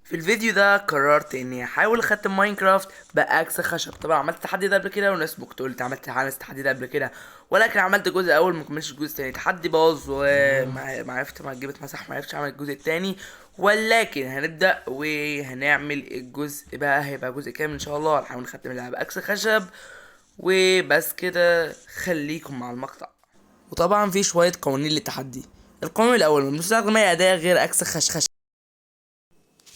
في الفيديو ده قررت اني احاول اختم ماينكرافت باكس خشب. طبعا عملت التحدي ده قبل كده وناس ممكن تقول انت عملت التحدي ده قبل كده، ولكن عملت الجزء الاول ما كملتش الجزء التاني. التحدي باظ وما عرفت، ما جبت مسح، ما عرفتش اعمل الجزء التاني. ولكن هنبدا وهنعمل الجزء بقى، هيبقى جزء كامل ان شاء الله. هنحاول نختم اللعبه باكس خشب وبس كده. خليكم مع المقطع. وطبعا في شويه قوانين للتحدي. القانون الاول: ممنوع استخدام اي اداه غير اكس خشب.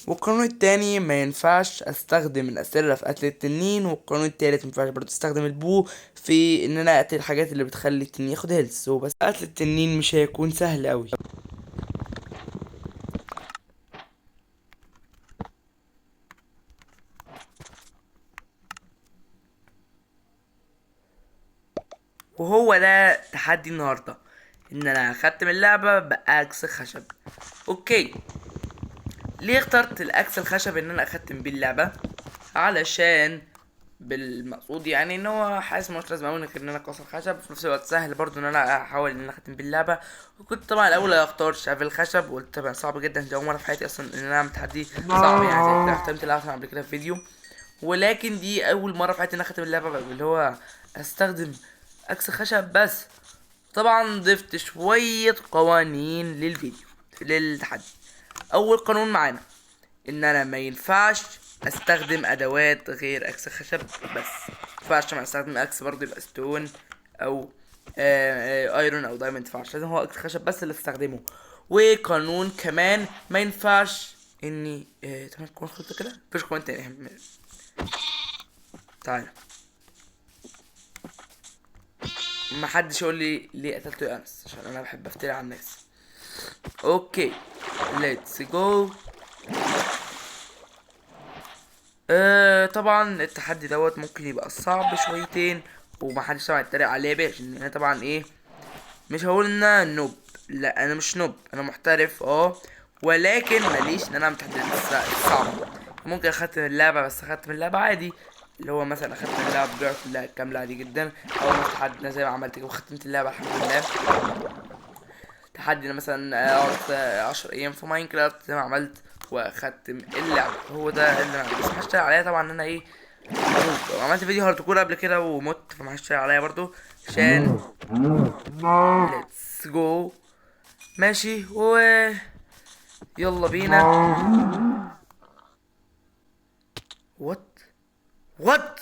والقانون التاني: ما ينفعش استخدم الاسره في قتل التنين. والقانون التالت: ما ينفعش برضه استخدم البو في ان انا اقتل الحاجات اللي بتخلي التنين ياخد هيلث. وبس قتل التنين مش هيكون سهل قوي. وهو ده تحدي النهارده، ان انا اختم اللعبه باكس خشب. اوكي، ليه اخترت الاكس الخشب ان انا اختم بيه اللعبه؟ علشان بالمقصود يعني ان هو حاسس ملوش لازمه اوي ان انا اكسر خشب، وفي نفس الوقت سهل برضو ان انا احاول ان انا اختم باللعبه. وكنت طبعا الاول اختار شافل خشب، وقلت طبعا صعب جدا، دي اول مره في حياتي اصلا ان انا اعمل تحدي صعب يعني زي كده. ختمت اللعبه قبل كده في فيديو، ولكن دي اول مره في حياتي ان انا اختم اللعبه اللي هو استخدم اكس خشب بس. طبعا ضفت شويه قوانين للفيديو للتحدي. اول قانون معانا ان انا ما ينفعش استخدم ادوات غير اكس خشب بس. ما ينفعش ما استخدم اكس برضه يبقى ستون او ايرون او دايموند. ما ينفعش، لازم هو اكس خشب بس اللي استخدمه. وقانون كمان: ما ينفعش اني تمام تكون خلطة كده. مفيش قانون تاني. تعالى، ما حدش يقول لي ليه قتلته يا انس، عشان انا بحب افتري على الناس. اوكي، ليتس جو. طبعا التحدي دوت ممكن يبقى صعب شويتين، ومحدش طبعا يتريق عليا بيه، عشان انا طبعا ايه، مش هقول ان انا نوب، لا انا مش نوب، انا محترف ولكن ماليش ان انا اعمل تحديات صعبة. ممكن اختم اللعبة، بس اختم اللعبة عادي، اللي هو مثلا اختم اللعبة بجرعة اللعبة كاملة عادي جدا. او مثلا تحدي زي ما عملت كده وختمت اللعبة الحمد لله. تحدي مثلا اقعد 10 ايام في ماينكرافت زي ما عملت واختم اللعبة. هو ده اللي انا بس محدش عليا طبعا ان انا ايه، عملت فيديو هارد قبل كده ومت، فما حدش عليا برضو عشان ليتس جو. ماشي، يلا بينا. وات وات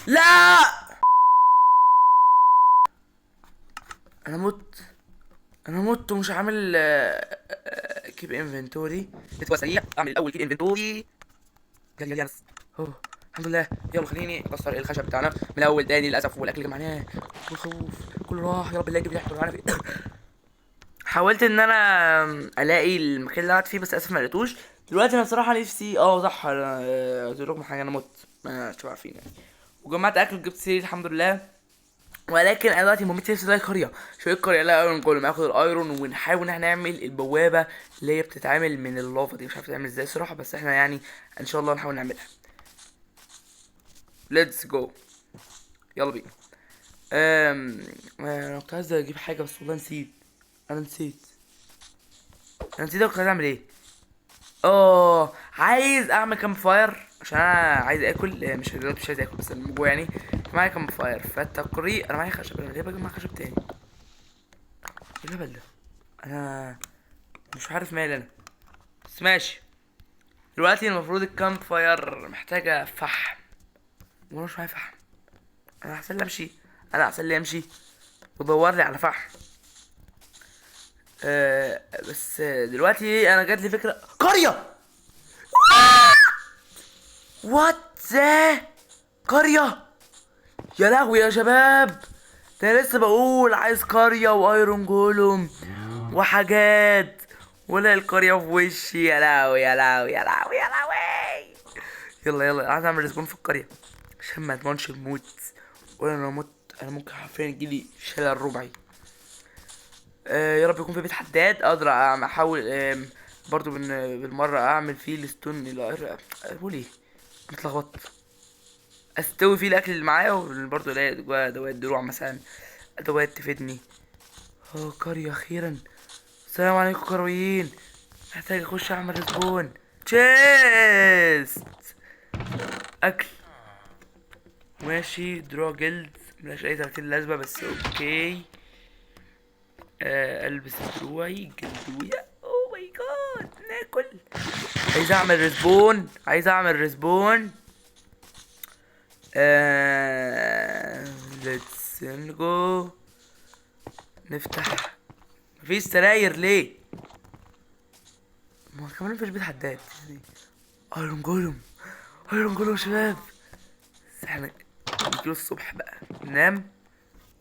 لا، انا مت، انا مت ومش عامل كيب انفنتوري. بتبقى سريع، اعمل الاول كيب انفنتوري. يلا يلا يس. الحمد لله. يلا خليني اكسر الخشب بتاعنا من الاول تاني للاسف، والاكل اللي جمعناه والخوف كله راح. يا رب الله يجيب لي حاجه معانا فيه. حاولت ان انا الاقي المكان اللي قاعد فيه، بس اسف ما لقيتوش. دلوقتي انا بصراحه نفسي صح، قلت لكم حاجه، انا مت، ما انتوا عارفين يعني. وجمعت اكل، جبت سرير الحمد لله. ولكن انا دلوقتي مهمتي نفسي زي قريه. شويه قريه لا ايرون جولم، اخد الايرون ونحاول ان احنا نعمل البوابه اللي هي بتتعمل من اللافا دي. مش عارف تعمل ازاي صراحه، بس احنا يعني ان شاء الله نحاول نعملها. ليتس جو، يلا بينا. انا كنت عايز اجيب حاجه بس والله نسيت. انا نسيت، انا نسيت كنت عايز اعمل ايه. عايز اعمل كامب فاير عشان انا عايز اكل. مش دلوقتي مش عايز اكل بس من جوه يعني. معايا كامب فاير فالتقرير. انا معايا خشب، انا ليه بجيب معايا خشب تاني؟ ايه الهبل ده؟ انا مش عارف مالي انا، بس ماشي. دلوقتي المفروض الكامب فاير محتاجة فحم، وانا مش معايا فحم. انا احسن لي امشي، انا احسن لي امشي ودور لي على فحم. بس دلوقتي انا جات لي فكرة قرية. وات ذا قرية؟ يا لهوي يا شباب، ده أنا لسه بقول عايز قرية وايرون جولوم وحاجات، ولا القرية في وشي. يا لهوي يا لهوي يا لهوي يا لهوي. يلا يلا، عايز اعمل ريسبون في القرية عشان ما اضمنش الموت. ولا انا مت، انا ممكن حرفيا يجيلي شلل ربعي. يا رب يكون في بيت حداد اقدر احاول برضو بالمرة اعمل فيه الستون. بقول ايه، متلخبط. استوي فيه الاكل اللي معايا، وبرضه الاقي جواه ادوات دروع مثلا، ادوات تفيدني. قرية اخيرا. السلام عليكم كرويين، محتاج اخش اعمل ريسبون. تشيست اكل ماشي. درو جلد ملهاش اي 30 لازمة بس اوكي. البس دروعي جلدوية. اوه ماي جاد ناكل. عايز اعمل ريسبون، عايز اعمل ريسبون. ليتس جو. نفتح. مفيش سراير ليه؟ ما كمان مفيش بيت حداد يعني. ايرون جولم، ايرون جولم شباب. بس احنا نيجي الصبح بقى ننام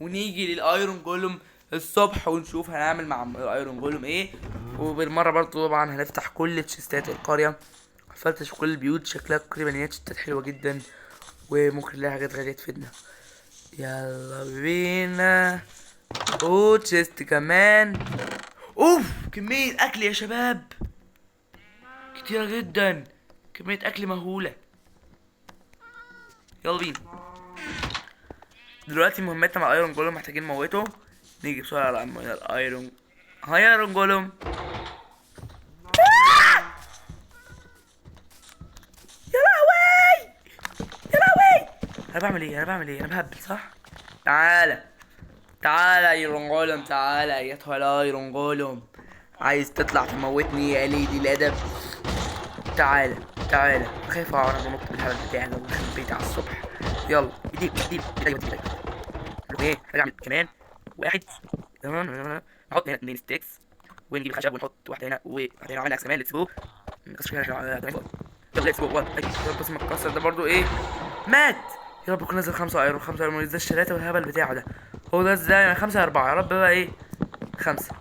ونيجي للايرون جولم الصبح ونشوف هنعمل مع الايرون جولم ايه. وبالمره برضو طبعا هنفتح كل تشيستات القريه. قفلتش في كل البيوت، شكلها تقريبا هي تشيستات حلوه جدا وممكن نلاقي حاجات غاليه تفيدنا. يلا بينا. اوه تشيست كمان. اوف كميه اكل يا شباب كتيره جدا، كميه اكل مهوله. يلا بينا. دلوقتي مهمتنا مع الايرون جولم محتاجين نموته. نيجي بسرعه على الايرون. هاي ايرون جولم. يا لهوي يا لهوي. انا بعمل ايه؟ انا بعمل ايه؟ انا بهبل صح؟ تعالى تعالى يا ايرون جولم، تعالى ايتها الايرون جولم. عايز تطلع تموتني يا قليل الادب؟ تعالى تعالى. خايف اقعد انط بالهبل بتاعي لو دخلت بيتي على الصبح. يلا ايديك ايديك ايديك ايديك. ايه هنعمل كمان واحد. تمام. نحط هنا 2 ستيكس ونجيب الخشب ونحط واحده هنا وواحده هنا. عندنا كمان ليتس جو. نكسر كده عشان يلا ليتس جو 1. يا رب بس ما اتكسر ده برضو ايه. مات. يا رب يكون نزل 5 ايرون. 5 ايرون ازاي الشلاته والهبل بتاعه ده؟ هو ده ازاي يعني 5 4؟ يا رب بقى ايه 5.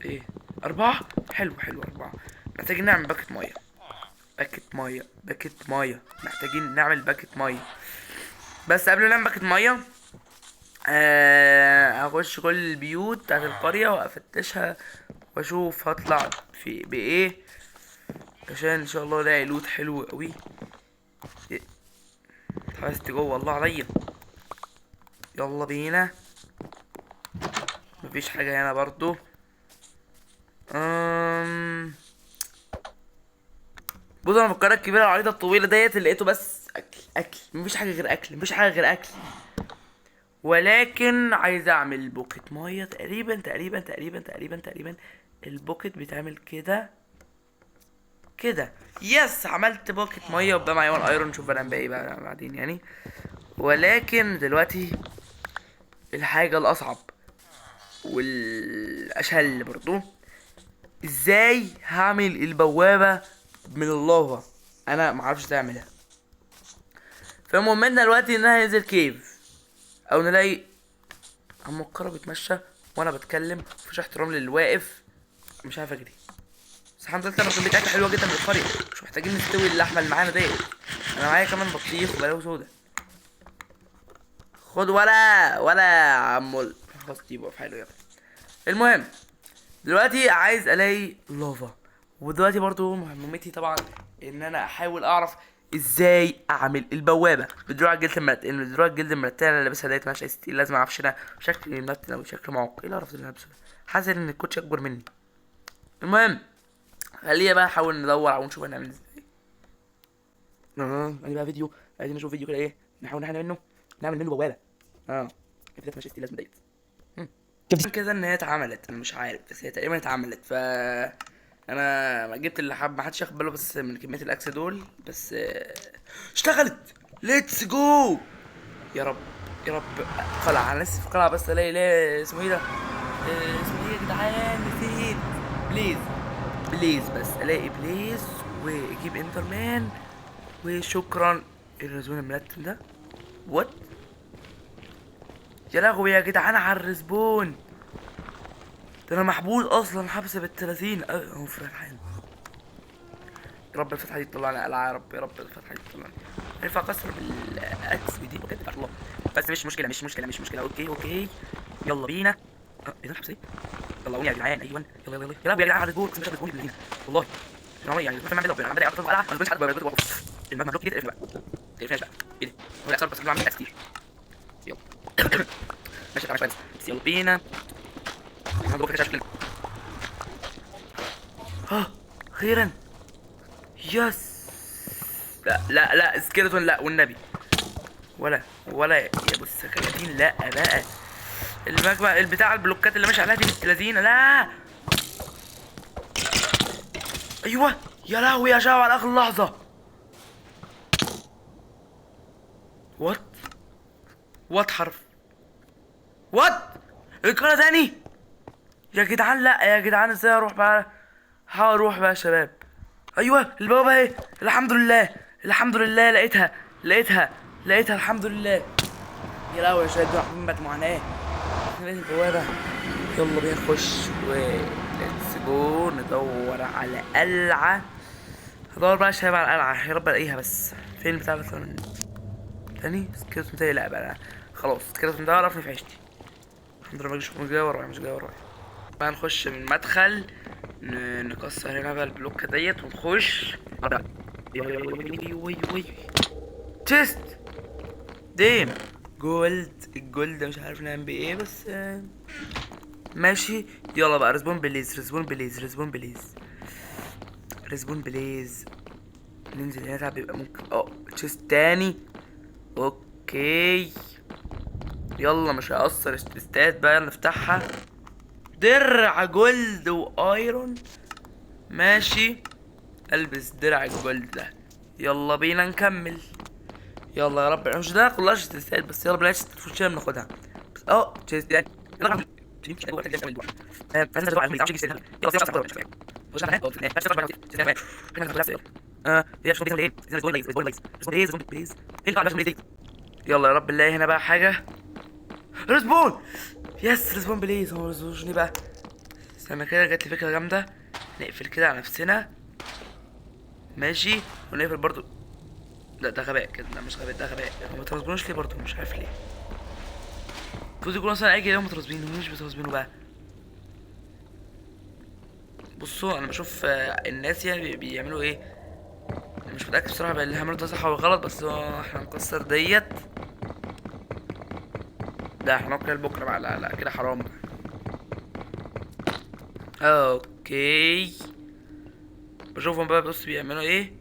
ايه 4. حلو حلو 4. محتاجين نعمل باكت ميه. باكت ميه باكت ميه. محتاجين نعمل باكت ميه. بس قبل ما نعمل باكت ميه هخش كل البيوت بتاعت القرية وافتشها واشوف هطلع في بايه عشان ان شاء الله الاقي لوت حلو قوي. اتحبست جوه الله عليا. يلا بينا. مفيش حاجة هنا برضو. بص انا في القرية الكبيرة العريضة الطويلة ديت اللي لقيته بس اكل اكل. مفيش حاجة غير اكل، مفيش حاجة غير اكل. ولكن عايز اعمل بوكيت ميه. تقريبا البوكيت بيتعمل كده كده. يس عملت بوكيت ميه وبقى معايا 1 ايرون. نشوف انا باقي بقى بعدين يعني. ولكن دلوقتي الحاجه الاصعب والاشهل برضو، ازاي هعمل البوابه من اللافا؟ انا معرفش تعملها. فمهمتنا دلوقتي ان انا ننزل كيف او نلاقي عم الكرة بيتمشى وانا بتكلم. مفيش احترام للي واقف. مش عارف اجري. بس الحمد لله انا كمية اكل حلوه جدا من القريه. مش محتاجين نستوي اللحمه اللي معانا ديت. انا معايا كمان بطيخ وبلاوي سودا. خد ولا يا عمول. خلاص دي بقى حلو يلا. المهم دلوقتي عايز الاقي لافا. ودلوقتي برضو مهمتي طبعا ان انا احاول اعرف ازاي اعمل البوابه بدروع الجلد المرتين. الدروع الجلد المرتين اللي لابسها ديت مالهاش اي ستيل. لازم اعرفش انا شكل مرتين او شكل معق. ايه القرف اللي لابسه ده؟ حاسس ان الكوتش اكبر مني. المهم خلينا بقى نحاول ندور او نشوف هنعمل ازاي. ادي بقى فيديو. عايزين نشوف فيديو كده ايه نحاول نعمل منه بوابه. كده ماشي ستيل لازم ديت. كده ان هي اتعملت. انا مش عارف بس هي تقريبا اتعملت. انا ما جبت اللي ما حدش ياخد باله بس من كميه الاكس دول بس. اشتغلت. ليتس جو. يا رب يا رب. قلعه. انا لسه في قلعه بس الاقي لا اسمه ايه ده. اسمه ايه يا جدعان نسيت. بليز بليز بس الاقي بليز واجيب انترمان وشكرا. الرزون المرتب ده وات. يا لهوي يا جدعان على الرسبون ده. انا محبوس اصلا حبس بال30 اهو في الحين. يا رب الفتحه دي تطلعني قلعه. يا رب يا رب الفتحه دي تطلعني. ينفع اكسر بالاكس دي بجد الله. بس مش مشكله. اوكي يلا بينا. ايه ده الحبس ايه؟ يلا قوم يا جدعان. ايوه يلا يلا يا رب يا جدعان على الرسبون. مش هتقولي بالله والله. يعني ما فاهم اعمل بدأ اعطل قلعه. ما تقولش حد المبنى بلوك دي تقفل بقى. تقفلش بقى. ايه ده؟ هو الاكسر بس بعمل اكس كتير. يلا ماشي تعالى شويه بس يلا بينا. هنضرب كده شكل. اخيرا. يس. لا لا لا سكيلتون لا والنبي. ولا يا ابو السكاكين لا بقى. المجمع البتاع البلوكات اللي ماشي عليها دي بنت لذينه لا. ايوه يا لهوي يا شاو على اخر لحظه. وات حرف. وات القناه تاني. يا جدعان لا يا جدعان ازاي اروح بقى. هروح بقى يا شباب. ايوه البوابه اهي. الحمد لله الحمد لله لقيتها الحمد لله. يا لهوي يا شباب دول عاملين بقت معاناه. لقيت البوابه. يلا بينا نخش و ليتس جو ندور على قلعه. هدور بقى يا شباب على القلعه يا رب الاقيها بس. فين بتاع مثلا تاني سكيلتون تاني لا بقى خلاص سكيلتون ده عرفني في عيشتي. الحمد لله مش جاي ورايا مش جاي ورايا. بقى نخش من المدخل نكسر هنا بقى البلوكة ديت ونخش. تيست ديم الجولد مش عارف نعمل بيه ايه بس ماشي. يلا بقى ريسبون بليز. ننزل هنا تعب بيبقى ممكن تشيست تاني. اوكي يلا مش هيأثر التستات بقى نفتحها. درع جولد وايرون ماشي. البس درع الجولد ده. يلا بينا نكمل. يلا يا رب مش ده كلها تستات بس يلا بلاش تفوتشنا بناخدها. تشيست يعني يلا يا رب نلاقي هنا بقى حاجة. ريسبون يس ريسبون بليز. هو ريسبون بقى. استنى كده جات لي فكرة جامدة. نقفل كده على نفسنا ماشي ونقفل برضو. لا ده غباء كده. لا مش غباء ده غباء. هما مترسبونوش ليه برضو مش عارف ليه. المفروض يكون مثلا اي يوم مترسبين هم مش بيترسبينوا بقى. بصوا انا بشوف الناس يعني بيعملوا ايه. مش متأكد بصراحة بقى اللي عملوه ده صح ولا غلط بس احنا نكسر ديت. ده احنا ناكل بكره بقى. لا لا كده حرام. اوكي بشوفهم بقى بص بيعملوا ايه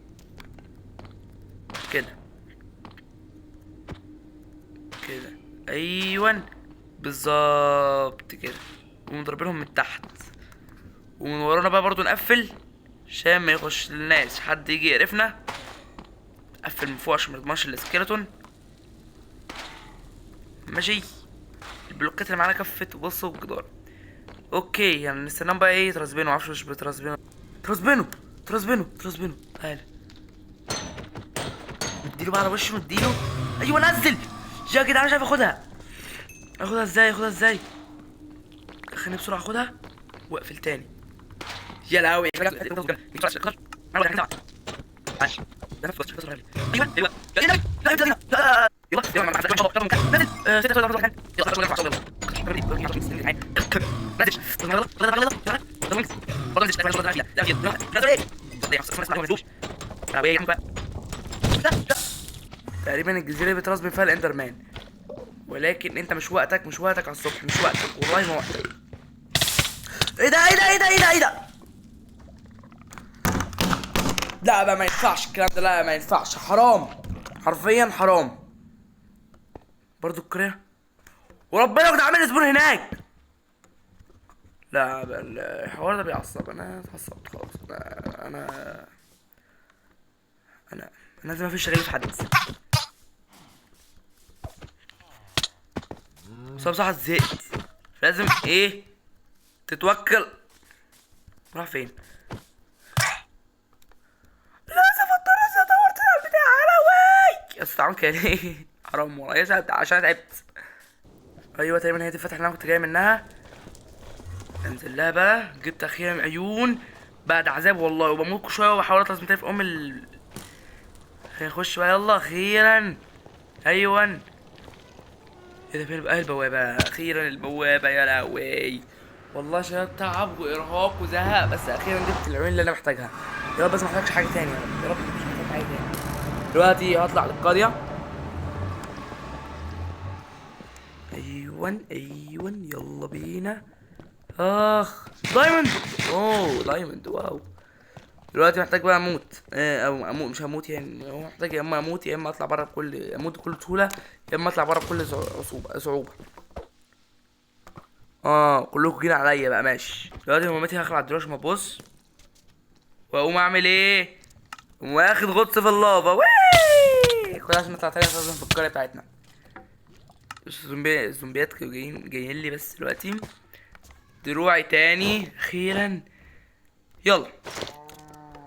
كده ايوه بالظبط كده. ونضربلهم من تحت ومن ورانا بقى برضو نقفل عشان ما يخش الناس حد يجي يقرفنا. نقفل من فوق عشان ما نضمنش السكيلتون ماشي. البلوكات اللي معانا كفت وبصوا الجدار. اوكي يعني نستناهم بقى ايه يترسبنوا. معرفش مش بيترسبنوا. ترسبنوا تعالى نديله بقى على وشه نديله. ايوه نزل يا جدعان مش عارف اخدها ازاي. خليني بسرعه اخدها واقفل تاني. يا لهوي تقريبا الجزيره اللي بترسبن فيها الاندرمان ولكن انت مش وقتك على الصبح مش وقتك والله ما وقتك. ايه ده لا بقى ما ينفعش الكلام ده. لا ما ينفعش حرام حرفيا حرام. برضو الكريه وربنا كنت عامل زبون هناك. لا بقى الحوار ده بيعصب. انا اتعصبت خلاص. انا لازم مفيش شغال في حد. بس بصراحة زهقت. لازم ايه تتوكل. راح فين؟ لازم اضطر ادور تلعب البتاع على وي يا استاذ. كده ليه حرام والله يا سعد عشان تعبت. ايوه تقريبا هي دي الفتحة اللي انا كنت جاي منها. انزل لها بقى. جبت اخيرا عيون بعد عذاب والله وبموت شويه وبحاول اطلع من تاني في هنخش بقى يلا اخيرا. ايوه ايه ده فين بقى البوابه اخيرا البوابه. يا لهوي والله شباب تعب وارهاق وزهق بس اخيرا جبت العيون اللي انا محتاجها. يا رب بس ما احتاجش حاجه تاني يا رب مش محتاج حاجه تاني. دلوقتي هطلع للقريه. ايوه ايوه يلا بينا. اخ دايموند. اوه دايموند واو. دلوقتي محتاج بقى اموت، او اموت مش هموت يعني، هو محتاج يا اما اموت يا اما اطلع بره بكل اموت بكل سهوله، يا اما اطلع بره بكل صعوبه. كلكم جينا عليا بقى ماشي. دلوقتي مهمتي هخلع الدراش ما بص، واقوم اعمل ايه؟ اقوم واخد غطس في اللافا وي كل عشان نطلع تاني لازم في القريه بتاعتنا. الزومبيات كانوا جايين لي بس دلوقتي. دروعي تاني اخيرا. يلا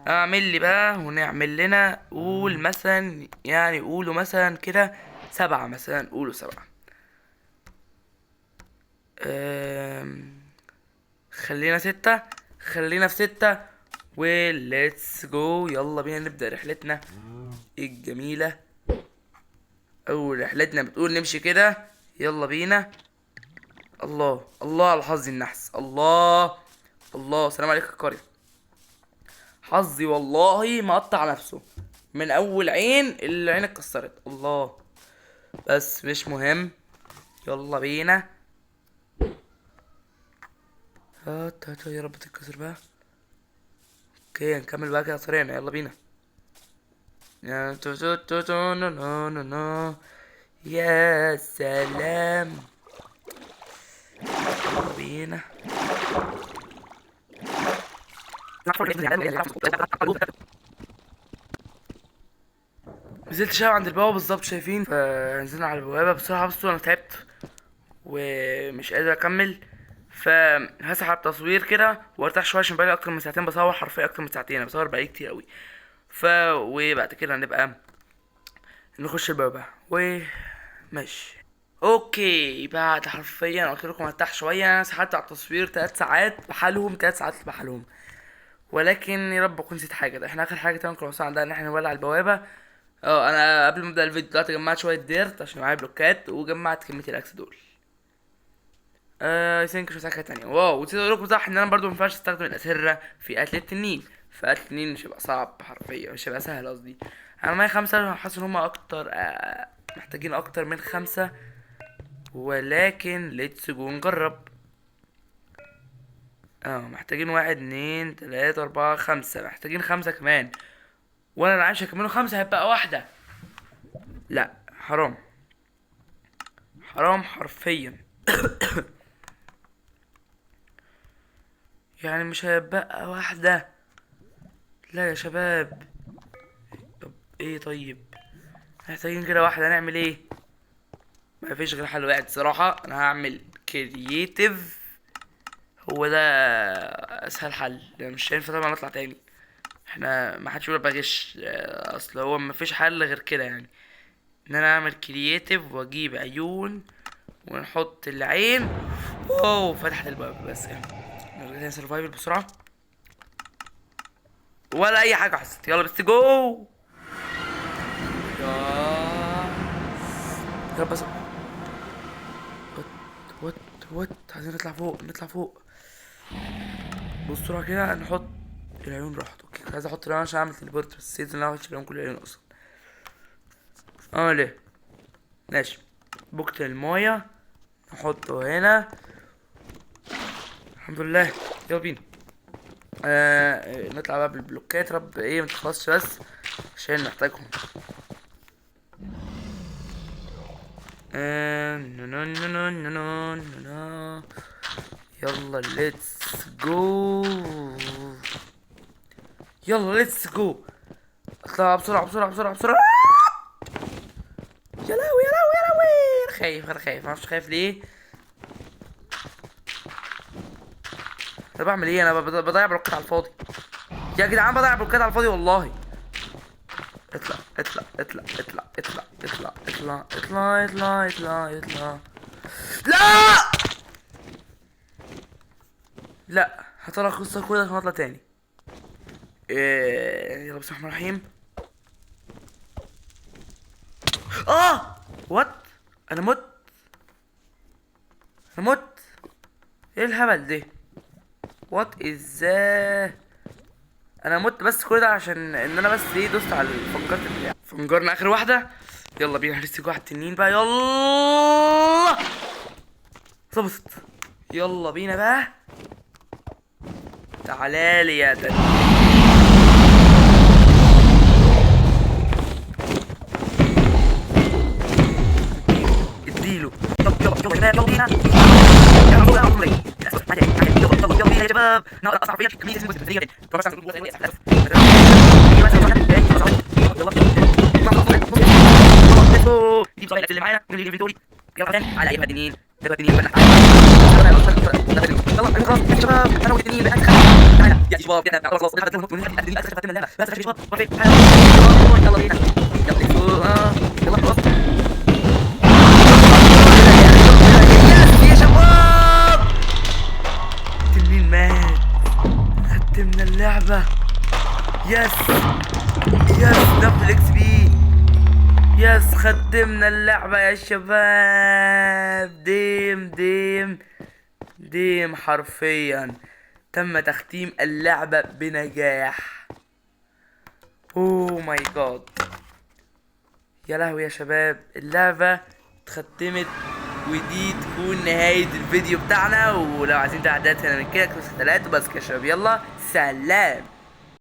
اعمل لي بقى ونعمل لنا، قول مثلا يعني قولوا مثلا كده 7 مثلا، قولوا 7. خلينا 6، خلينا في 6 وليتس جو. يلا بينا نبدأ رحلتنا الجميلة. أول رحلتنا بتقول نمشي كده. يلا بينا. الله الله على حظي النحس. الله الله سلام عليك يا قرية. حظي والله مقطع نفسه من أول عين، العين اتكسرت. الله بس مش مهم. يلا بينا. هات هات يا رب تتكسر بقى. اوكي نكمل بقى كده طريقنا. يلا بينا. يا تو تو تو تو نو نو نو نو. يا سلام. يلا بينا. نزلت شويه عند البوابه بالظبط شايفين، فنزلنا على البوابه. بصراحه بصوا انا تعبت ومش قادر اكمل، فهسحب التصوير كده وارتاح شويه عشان بقالي اكتر من ساعتين بصور، حرفيا اكتر من ساعتين انا بصور بقالي كتير قوي. وبعد كده نبقى نخش البوابه وماشي. اوكي بعد حرفيا قلت لكم ارتاح شويه، انا سحبت على التصوير 3 ساعات بحالهم، 3 ساعات بحالهم. ولكن يا رب اكون نسيت حاجه. ده احنا اخر حاجه تمام كنا وصلنا عندها ان احنا نولع البوابه. انا قبل ما ابدا الفيديو دلوقتي جمعت شويه ديرت عشان معايا بلوكات، وجمعت كميه الاكس دول. اي ثينك مش حاجه تانية. واو ونسيت اقول لكم صح ان انا برضو مينفعش استخدم الاسره في قتل التنين. فقتل التنين مش هيبقى صعب حرفيا، مش هيبقى سهل قصدي. انا معايا 5، حاسس ان هما اكتر محتاجين اكتر من 5، ولكن ليتس جو نجرب. محتاجين 1 2 3 4 5، محتاجين 5 كمان. وانا عايش كمان 5 هيبقى واحدة. لا حرام، حرام حرفيا. يعني مش هيبقى واحدة. لا يا شباب. طب ايه طيب، محتاجين كده واحدة نعمل ايه؟ ما فيش غير حل واحد صراحة، انا هعمل كرييتيف. هو ده اسهل حل لأن مش هينفع طبعا نطلع تاني. احنا ما حدش يقول بغش، اصل هو ما فيش حل غير كده يعني، ان انا اعمل كرييتيف واجيب عيون ونحط العين. اوه فتحت الباب. بس يعني نرجع تاني سرفايفل بسرعة ولا اي حاجة حصلت. يلا بس جو. يا بس وات وات وات. عايزين نطلع فوق، نطلع فوق بسرعة كده. نحط العيون. راحت. اوكي كنت عايز احط العيون عشان اعمل تليبورت، بس نسيت ان انا احط العيون كل العيون اصلا. ليه ماشي. بوكت المايه نحطه هنا. الحمد لله. يلا بينا. نطلع بقى بالبلوكات. رب ايه متخلصش بس عشان نحتاجهم. نو نو نو نو نو نو نو نو. يلا ليتس جو. يلا ليتس جو. اطلع بسرعة بسرعة بسرعة بسرعة. يا لهوي يا لهوي يا لهوي. انا خايف، انا خايف، معرفش خايف ليه. انا بعمل ايه؟ انا بضيع بلوكات على الفاضي يا جدعان، بضيع بلوكات على الفاضي والله. اطلع اطلع اطلع اطلع اطلع اطلع اطلع اطلع اطلع اطلع اطلع. لا لا هطلع قصة كده عشان اطلع تاني. يلا بسم الله الرحمن الرحيم. وات. انا مت. انا مت. ايه الهبل ده؟ وات از انا مت بس كل ده عشان ان انا بس ايه دوست على الفنجرة اللي فنجرنا اخر واحدة. يلا بينا هنرسك واحد تنين بقى. يلا ظبطت. يلا بينا بقى. تعالالي يا دنيا. اديله. يلا بينا. يلا بينا يا شباب. نقرا اصعب فيها كمية اسمه البدرية دي. دي بصراحة اللي معانا من الفيديوري. يلا تاني على اي مدنيين. دلوقتي بنفتح. يلا خلاص يا شباب انا والتنين بقى تعالى يا شباب كده خلاص ناخد الدنيا اكثر ختم اللعبه بس يا شباب وفي يلا بينا يلا خلاص يا شباب التنين مات. ختمنا اللعبه. يس دبل اكس بي. يس ختمنا اللعبه يا شباب. ديم حرفيا تم تختيم اللعبة بنجاح. اوه ماي جاد. يا لهوي يا شباب اللعبة اتختمت. ودي تكون نهاية الفيديو بتاعنا. ولو عايزين تعديات هنا من كده كنت 3 بس يا شباب. يلا سلام.